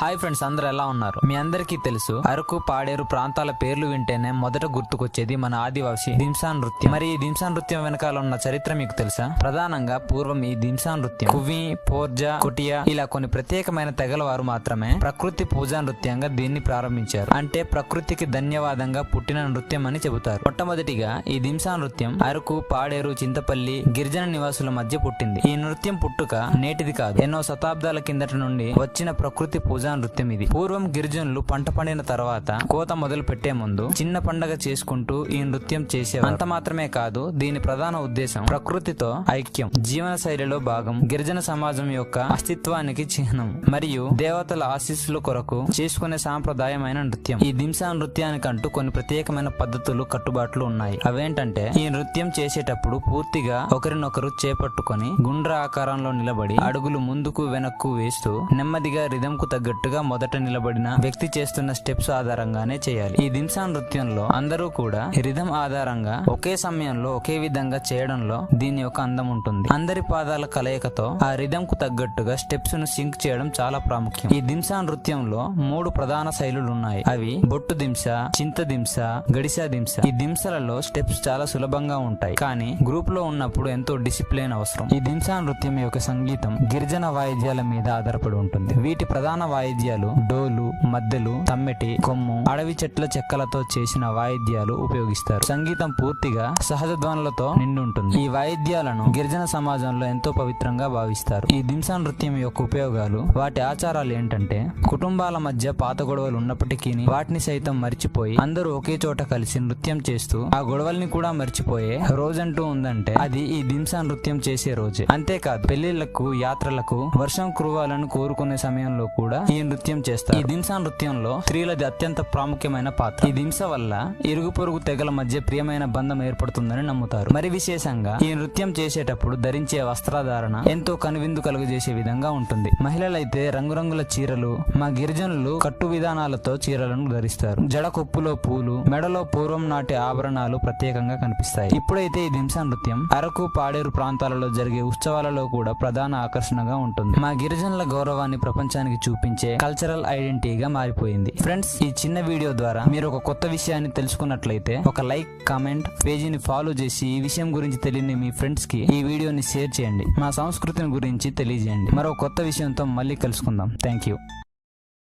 Hi friends, అందరూ ఎలా ఉన్నారు? మీ అందరికీ తెలుసు, అరకు పాడేరు ప్రాంతాల పేర్లు వింటేనే మొదట గుర్తుకొచ్చేది మన ఆదివాసి దింసా నృత్యం. మరి ఈ దింసా నృత్యం వెనకాల ఉన్న చరిత్ర మీకు తెలుసా? ప్రధానంగా పూర్వం ఈ దింసా నృత్యం కువి, పోర్జా, కొటియా ఇలా కొన్ని ప్రత్యేకమైన తెగల వారు మాత్రమే ప్రకృతి పూజా నృత్యంగా దీన్ని ప్రారంభించారు. అంటే ప్రకృతికి ధన్యవాదంగా పుట్టిన నృత్యం అని చెబుతారు. మొట్టమొదటిగా ఈ దింసా నృత్యం అరకు, పాడేరు, చింతపల్లి గిరిజన నివాసుల మధ్య పుట్టింది. ఈ నృత్యం పుట్టుక నేటిది కాదు, ఎన్నో శతాబ్దాల కిందటి నుండి వచ్చిన ప్రకృతి పూజా నృత్యం ఇది. పూర్వం గిరిజనులు పంట పండిన తర్వాత కోత మొదలు పెట్టే ముందు చిన్న పండగ చేసుకుంటూ ఈ నృత్యం చేసేవారు. అంత మాత్రమే కాదు, దీని ప్రధాన ఉద్దేశం ప్రకృతితో ఐక్యం, జీవన శైలిలో భాగం, గిరిజన సమాజం యొక్క అస్తిత్వానికి చిహ్నం మరియు దేవతల ఆశీస్సుల కొరకు చేసుకునే సాంప్రదాయమైన నృత్యం. ఈ దింసా నృత్యానికంటూ కొన్ని ప్రత్యేకమైన పద్ధతులు, కట్టుబాట్లు ఉన్నాయి. అవేంటంటే, ఈ నృత్యం చేసేటప్పుడు పూర్తిగా ఒకరినొకరు చేపట్టుకొని గుండ్ర ఆకారంలో నిలబడి అడుగులు ముందుకు వెనక్కు వేస్తూ నెమ్మదిగా రిథం కు తగ్గట్టుగా మొదట నిలబడిన వ్యక్తి చేస్తున్న స్టెప్స్ ఆధారంగానే చేయాలి. ఈ దింసా నృత్యంలో అందరూ కూడా రిథం ఆధారంగా ఒకే సమయంలో ఒకే విధంగా చేయడంలో దీని యొక్క అందం ఉంటుంది. అందరి పాదాల కలయికతో ఆ రిథం కు తగ్గట్టుగా స్టెప్స్ ను సింక్ చేయడం చాలా ప్రాముఖ్యం. ఈ దింసా నృత్యంలో 3 ప్రధాన శైలులు ఉన్నాయి. అవి బొట్టు దింస, చింత దింస, గడిసా దింస. ఈ దింసలలో స్టెప్స్ చాలా సులభంగా ఉంటాయి, కానీ గ్రూప్ లో ఉన్నప్పుడు ఎంతో డిసిప్లిన్ అవసరం. ఈ దింసా నృత్యం యొక్క సంగీతం గిరిజన వాయిద్యాల మీద ఆధారపడి ఉంటుంది. వీటి ప్రధాన వాయిద్యాలు డోలు, మద్దెలు, తమ్మెటి, కొమ్ము, అడవి చెట్ల చెక్కలతో చేసిన వాయిద్యాలు ఉపయోగిస్తారు. సంగీతం పూర్తిగా సహజ ధ్వనులతో నిండి ఉంటుంది. ఈ వాయిద్యాలను గిరిజన సమాజంలో ఎంతో పవిత్రంగా భావిస్తారు. ఈ దింసా నృత్యం యొక్క ఉపయోగాలు, వాటి ఆచారాలు ఏంటంటే, కుటుంబాల మధ్య పాత గొడవలు ఉన్నప్పటికీ వాటిని సైతం మర్చిపోయి అందరూ ఒకే చోట కలిసి నృత్యం చేస్తూ ఆ గొడవల్ని కూడా మర్చిపోయే రోజంటూ ఉందంటే అది ఈ దింసా నృత్యం చేసే రోజే. అంతేకాదు, పెళ్లిళ్లకు, యాత్రలకు, వర్షం కురవాలని కోరుకునే సమయంలో కూడా ఈ నృత్యం చేస్తారు. ఈ దింసా నృత్యంలో స్త్రీలది అత్యంత ప్రాముఖ్యమైన పాత్ర. ఈ దింస వల్ల ఇరుగు పొరుగు తెగల మధ్య ప్రియమైన బంధం ఏర్పడుతుందని నమ్ముతారు. మరి విశేషంగా ఈ నృత్యం చేసేటప్పుడు ధరించే వస్త్రధారణ ఎంతో కనువిందు కలుగజేసే విధంగా ఉంటుంది. మహిళలైతే రంగురంగుల చీరలు, మా గిరిజనులు కట్టు విధానాలతో చీరలను ధరిస్తారు. జడ కొప్పులో పూలు, మెడలో పూర్వం నాటి ఆభరణాలు ప్రత్యేకంగా కనిపిస్తాయి. ఇప్పుడైతే ఈ దింసా నృత్యం అరకు, పాడేరు ప్రాంతాలలో జరిగే ఉత్సవాలలో కూడా ప్రధాన ఆకర్షణగా ఉంటుంది. మా గిరిజనుల గౌరవాన్ని ప్రపంచానికి చూపించే కల్చరల్ ఐడెంటిటీగా మారిపోయింది. ఫ్రెండ్స్, ఈ చిన్న వీడియో ద్వారా మీరు ఒక కొత్త విషయాన్ని తెలుసుకున్నట్లయితే ఒక లైక్, కామెంట్, పేజీని ఫాలో చేసి ఈ విషయం గురించి తెలియని మీ ఫ్రెండ్స్ కి ఈ వీడియోని షేర్ చేయండి. మా సంస్కృతిని గురించి తెలియజేయండి. మరో కొత్త విషయంతో మళ్ళీ కలుసుకుందాం. Thank you.